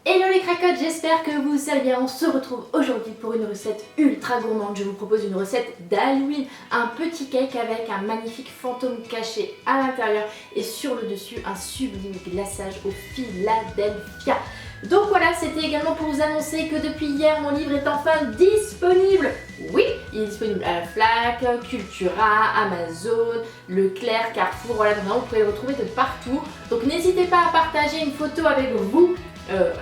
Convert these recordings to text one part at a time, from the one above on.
Hello les cracottes, j'espère que vous allez bien. On se retrouve aujourd'hui pour une recette ultra gourmande. Je vous propose une recette d'Halloween, un petit cake avec un magnifique fantôme caché à l'intérieur et sur le dessus un sublime glaçage au Philadelphia. Donc voilà, c'était également pour vous annoncer que depuis hier, mon livre est enfin disponible. Oui, il est disponible à la FNAC, Cultura, Amazon, Leclerc, Carrefour, voilà, donc vous pouvez le retrouver de partout. Donc n'hésitez pas à partager une photo avec vous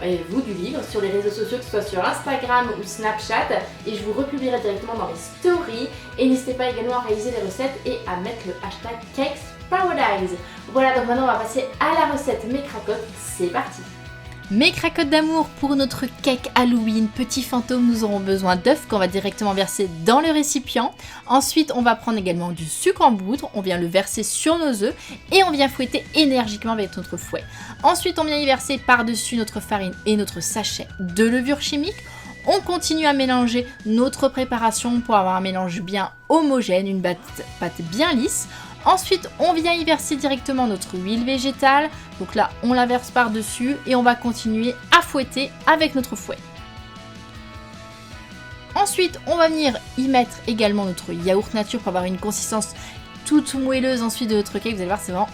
et vous du livre sur les réseaux sociaux, que ce soit sur Instagram ou Snapchat, et je vous republierai directement dans mes stories. Et n'hésitez pas également à réaliser les recettes et à mettre le hashtag CakesParadise. Voilà, donc maintenant on va passer à la recette mes cracottes, c'est parti. Mes cracottes d'amour, pour notre cake Halloween petit fantôme, nous aurons besoin d'œufs qu'on va directement verser dans le récipient. Ensuite, on va prendre également du sucre en poudre, on vient le verser sur nos œufs et on vient fouetter énergiquement avec notre fouet. Ensuite, on vient y verser par-dessus notre farine et notre sachet de levure chimique. On continue à mélanger notre préparation pour avoir un mélange bien homogène, une pâte bien lisse. Ensuite, on vient y verser directement notre huile végétale. Donc là, on la verse par-dessus et on va continuer à fouetter avec notre fouet. Ensuite, on va venir y mettre également notre yaourt nature pour avoir une consistance toute moelleuse ensuite de notre cake. Vous allez voir, c'est vraiment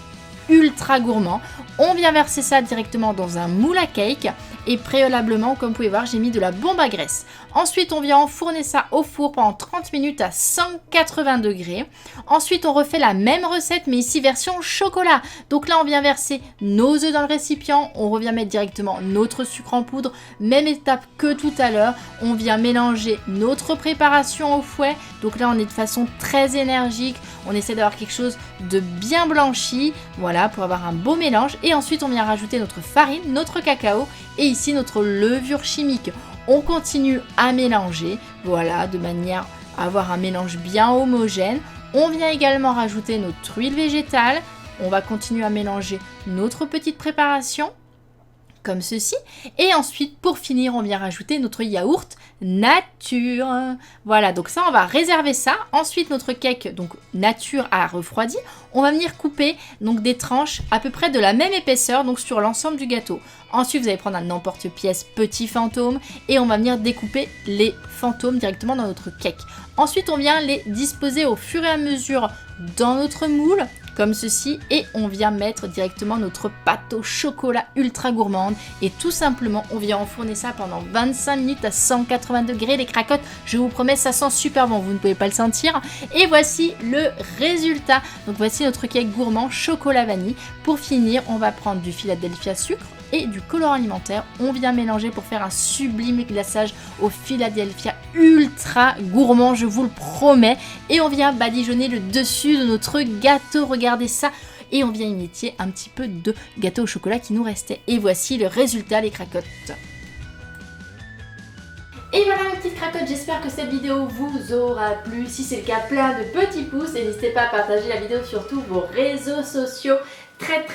ultra gourmand. On vient verser ça directement dans un moule à cake et préalablement, comme vous pouvez voir, j'ai mis de la bombe à graisse. Ensuite, on vient enfourner ça au four pendant 30 minutes à 180 degrés. Ensuite, on refait la même recette, mais ici version chocolat. Donc là, on vient verser nos œufs dans le récipient. On revient mettre directement notre sucre en poudre. Même étape que tout à l'heure. On vient mélanger notre préparation au fouet. Donc là, on est de façon très énergique. On essaie d'avoir quelque chose de bien blanchi. Voilà, pour avoir un beau mélange. Et ensuite, on vient rajouter notre farine, notre cacao et ici notre levure chimique. On continue à mélanger, voilà, de manière à avoir un mélange bien homogène. On vient également rajouter notre huile végétale. On va continuer à mélanger notre petite préparation, comme ceci. Et ensuite, pour finir, on vient rajouter notre yaourt nature. Voilà, donc ça, on va réserver ça. Ensuite, notre cake, donc nature, a refroidi. On va venir couper donc des tranches à peu près de la même épaisseur, donc sur l'ensemble du gâteau. Ensuite, vous allez prendre un emporte-pièce petit fantôme et on va venir découper les fantômes directement dans notre cake. Ensuite, on vient les disposer au fur et à mesure dans notre moule, comme ceci, et on vient mettre directement notre pâte au chocolat ultra gourmande et tout simplement on vient enfourner ça pendant 25 minutes à 180 degrés. Les cracottes, je vous promets, ça sent super bon, vous ne pouvez pas le sentir. Et voici le résultat. Donc voici notre cake gourmand chocolat vanille. Pour finir, on va prendre du Philadelphia sucre et du colorant alimentaire. On vient mélanger pour faire un sublime glaçage au Philadelphia ultra gourmand, je vous le promets. Et on vient badigeonner le dessus de notre gâteau, regardez ça. Et on vient imiter un petit peu de gâteau au chocolat qui nous restait. Et voici le résultat, les cracottes. Et voilà mes petites cracottes, j'espère que cette vidéo vous aura plu. Si c'est le cas, plein de petits pouces et n'hésitez pas à partager la vidéo sur tous vos réseaux sociaux. Très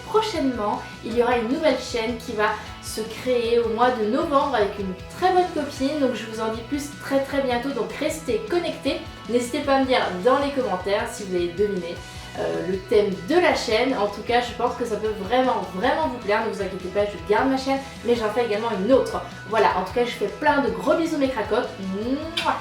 prochainement, il y aura une nouvelle chaîne qui va se créer au mois de novembre avec une très bonne copine. Donc je vous en dis plus très bientôt, donc restez connectés. N'hésitez pas à me dire dans les commentaires si vous avez deviné le thème de la chaîne. En tout cas, je pense que ça peut vraiment vous plaire. Ne vous inquiétez pas, je garde ma chaîne, mais j'en fais également une autre. Voilà, en tout cas, je fais plein de gros bisous mes cracottes. Mouah.